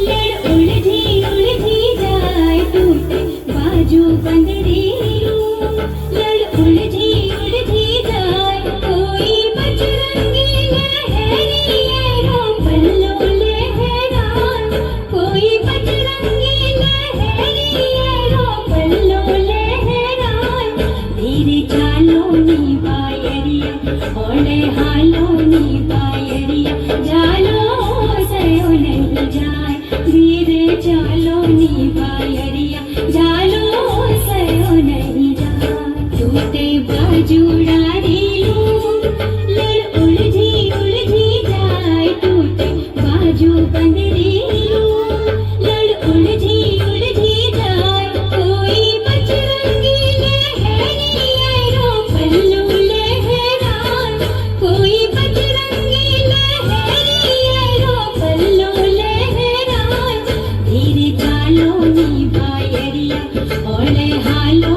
लड़ उलझी जाए टूटे बाजू बंद रे यूं। लड़ उलझी जाए कोई बजरंगी लहरिए पल्लों लहराए। कोई बजरंगी लहरिए पल्लों लहराए। धीरे चालो नी बायरिया ओले हालो नी बायरिया जालो सयो नहीं जाए। धीरे चालो नी बायरिया जालो सयो नहीं जाए। टूटे बाजू डारी लूं लड़ उलझी जाए टूटे बाजू बंद रे यूं। लड़ उलझी जाए कोई बजरंगी लहरिए पल्लों लहराए। कोई बजरंगी लहरिए पल्लों लहराए। धीरे चालो नी बायरिया ओले हालो